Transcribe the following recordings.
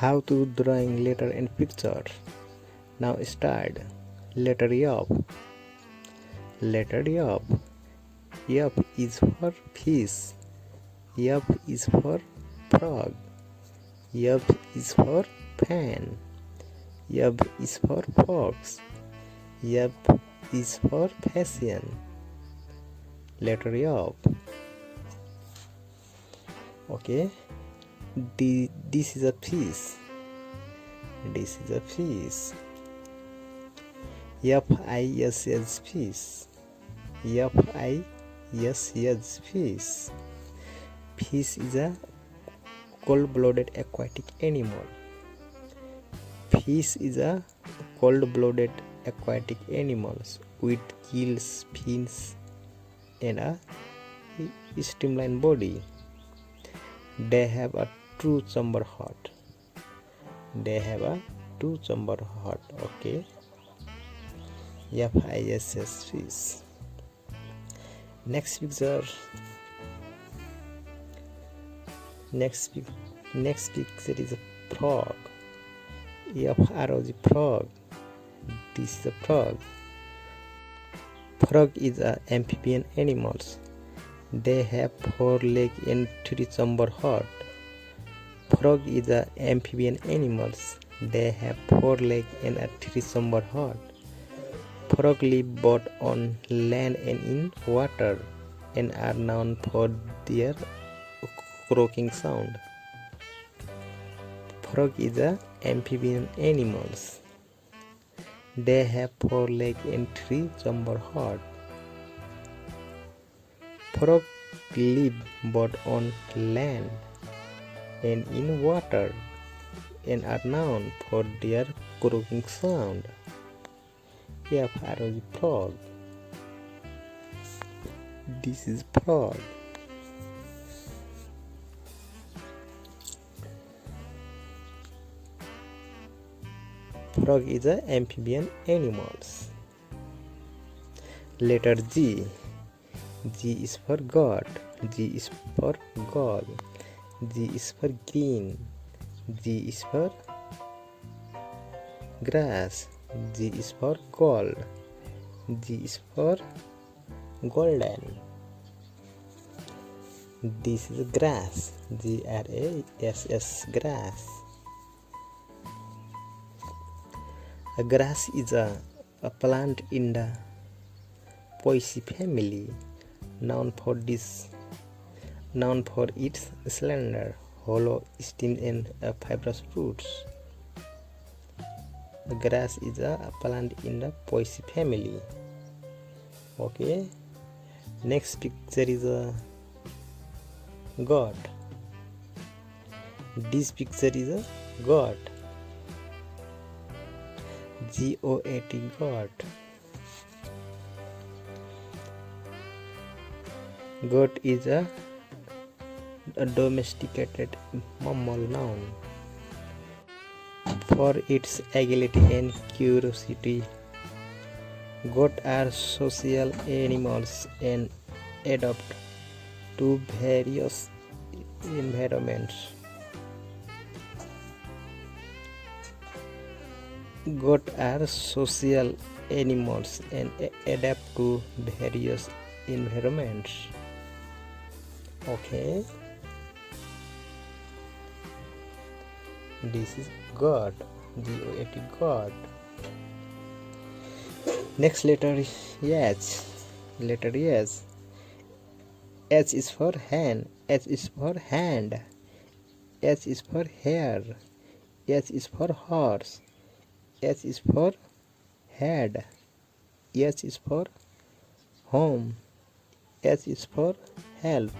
How to drawing letter and picture. Now start. Letter Yup. Letter Yup. Yup is for fish. Yup is for frog. Yup is for fan. Yup is for fox. Yup is for fashion. Letter Yup. Okay. This is a fish. This is a fish. F-I-S-H fish. F-I-S-H fish. Fish is a cold-blooded aquatic animal. Fish is a cold-blooded aquatic animals with gills, fins, and a streamlined body. They have a two-chamber heart. They have a two-chamber heart. Okay. F-I-S-S fish. Next picture. Next picture is a frog. F-R-O-G frog. This is a frog. Frog is a amphibian animals. They have 4 legs and 3 chamber heart. Frog is a amphibian animals. They have 4 legs and a 3 chamber heart. Frog live both on land and in water and are known for their croaking sound. Frog is a amphibian animals. They have 4 legs and 3 chamber heart. Frog live both on land and in water and are known for their croaking sound. F-R-O-G frog. This is frog. Frog is a amphibian animals. Letter G. G is for God. G is for God. G is for green. G is for grass. G is for gold. G is for golden. This is grass. G-R-A-S-S grass. A grass is a plant in the Poaceae family, known for its slender, hollow stem and fibrous roots. A grass is a plant in the Poaceae family. Okay. Next picture is a goat. This picture is a goat. G-O-A-T goat. Goat is a domesticated mammal known for its agility and curiosity. Goats are social animals and adapt to various environments. Goats are social animals and adapt to various environments. Okay. This is goat. G-O-A-T goat. Next letter is H. Letter H. H is for hand. H is for hand. H is for hair. H is for horse. H is for head. H is for home. H is for help.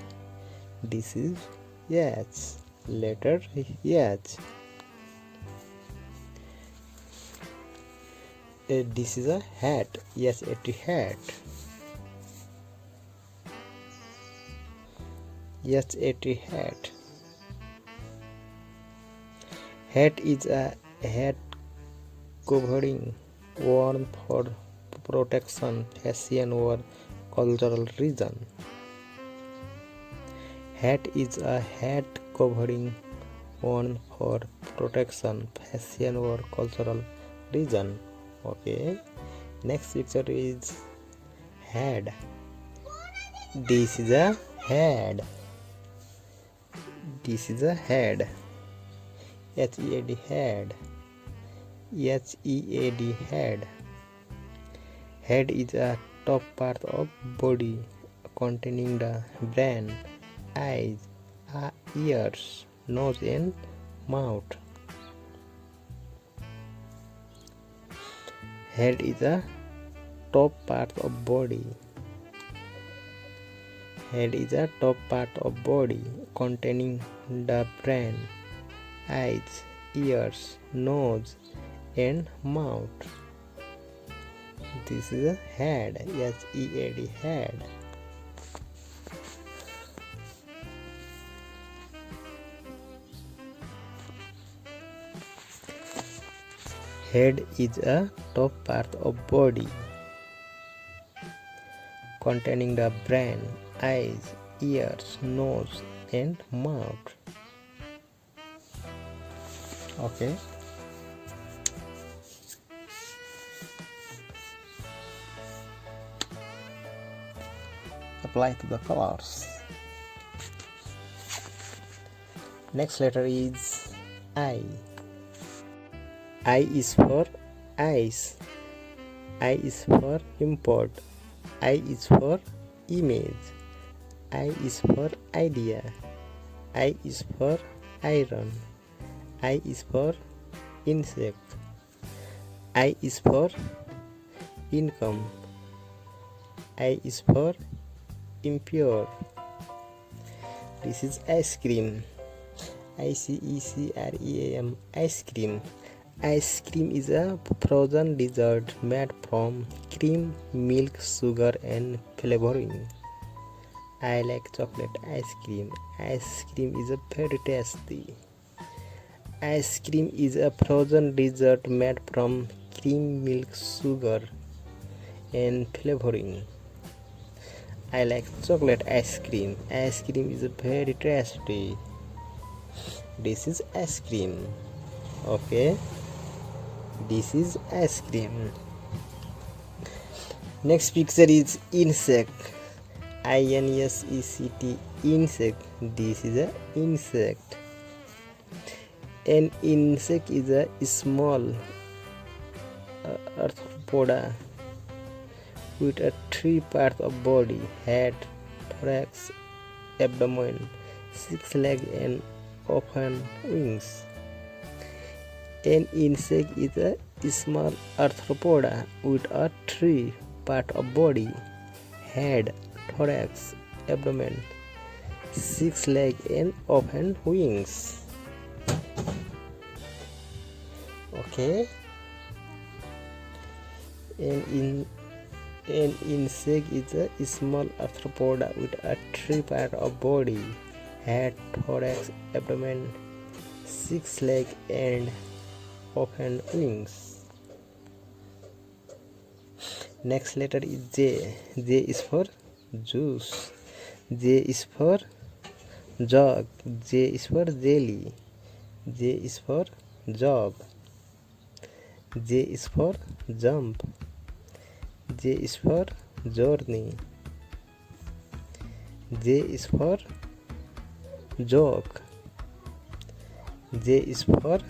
This is H. Letter H. This is a hat. Yes, a hat. Yes, a hat. Hat is a hat covering worn for protection, fashion, or cultural reason. Hat is a hat covering worn for protection, fashion or cultural reason. Okay, next picture is head. This is a head. This is a head. H-E-A-D, head. H-E-A-D, head. Head is a top part of body containing the brain, eyes, ears, nose and mouth. Head is a top part of body. Head is a top part of body containing the brain, eyes, ears, nose and mouth. This is a head. H-E-A-D, head. Head is a top part of body containing the brain, eyes, ears, nose and mouth. Okay. Apply to the colors. Next letter is I. I is for eyes. I is for import. I is for image. I is for idea. I is for iron. I is for insect. I is for income. I is for impure. This is ice cream. I-C-E-C-R-E-A-M, ice cream. Ice cream is a frozen dessert made from cream, milk, sugar and flavoring. I like chocolate ice cream. Ice cream is a very tasty. Ice cream is a frozen dessert made from cream, milk, sugar and flavoring. I like chocolate ice cream. Ice cream is very tasty. This is ice cream. Okay, this is ice cream. Next picture is insect. I-N-S-E-C-T, insect. This is a insect. An insect is a small arthropoda with a three parts of body: head, thorax, abdomen, 6 legs and often wings. An insect is a small arthropoda with a three part of body: head, thorax, abdomen, 6 legs and often wings. Okay. An insect is a small arthropoda with a three part of body: head, thorax, abdomen, 6 legs and often wings. Next letter is J. J is for juice. J is for jug. J is for jelly. J is for jog. J is for jump. J is for journey. J is for joke. J is for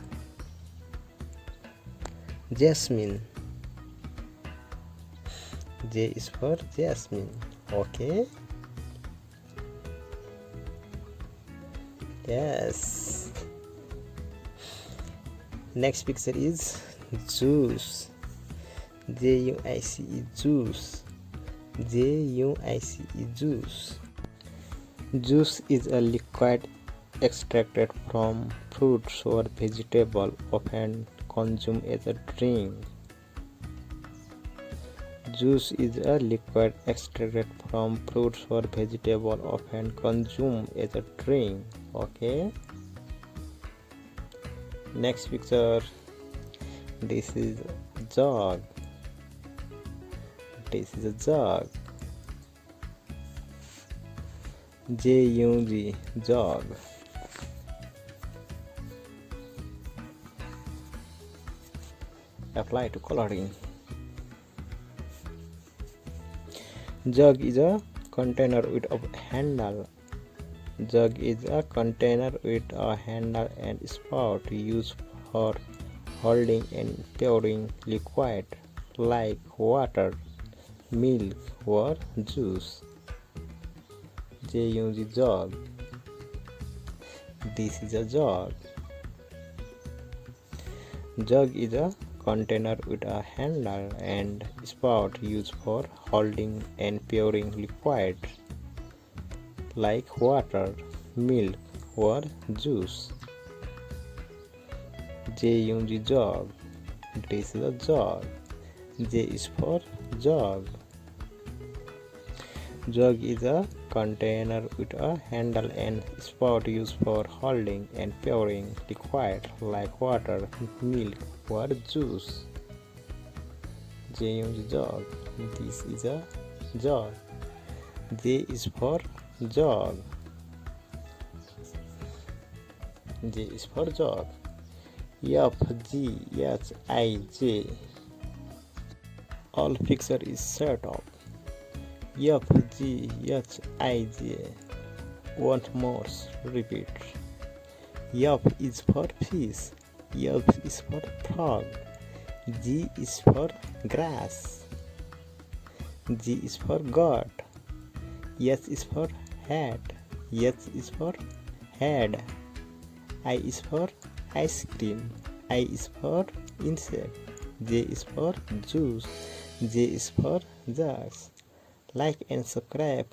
jasmine. J is for jasmine. Okay. Yes. Next picture is juice. J-U-I-C-E, juice. J-U-I-C-E, juice. Juice is a liquid extracted from fruits or vegetable, often consumed as a drink. Juice is a liquid extracted from fruits or vegetable, often consumed as a drink. Okay. Next picture. This is jug. This is a jug. J-U-G, jug. apply to coloring. Jug is a container with a handle. Jug is a container with a handle and spout used for holding and pouring liquid like water, milk, or juice. J jug. This is a jug. Jug is a container with a handle and spout used for holding and pouring liquid like water, milk, or juice. J jug. This is a jug. J is for jug. Jug is a container with a handle and spout used for holding and pouring liquid like water, milk, or juice. J jug. This is a jug. J is for jug. J is for jug. FGHIJ. All fixture is set up. FGHIJ. Once more, repeat. F is for fish. F is for frog. G is for grass. G is for goat. S is for hat. S is for head. I is for ice cream. I is for insect. J is for juice. J is for jugs. Like and subscribe.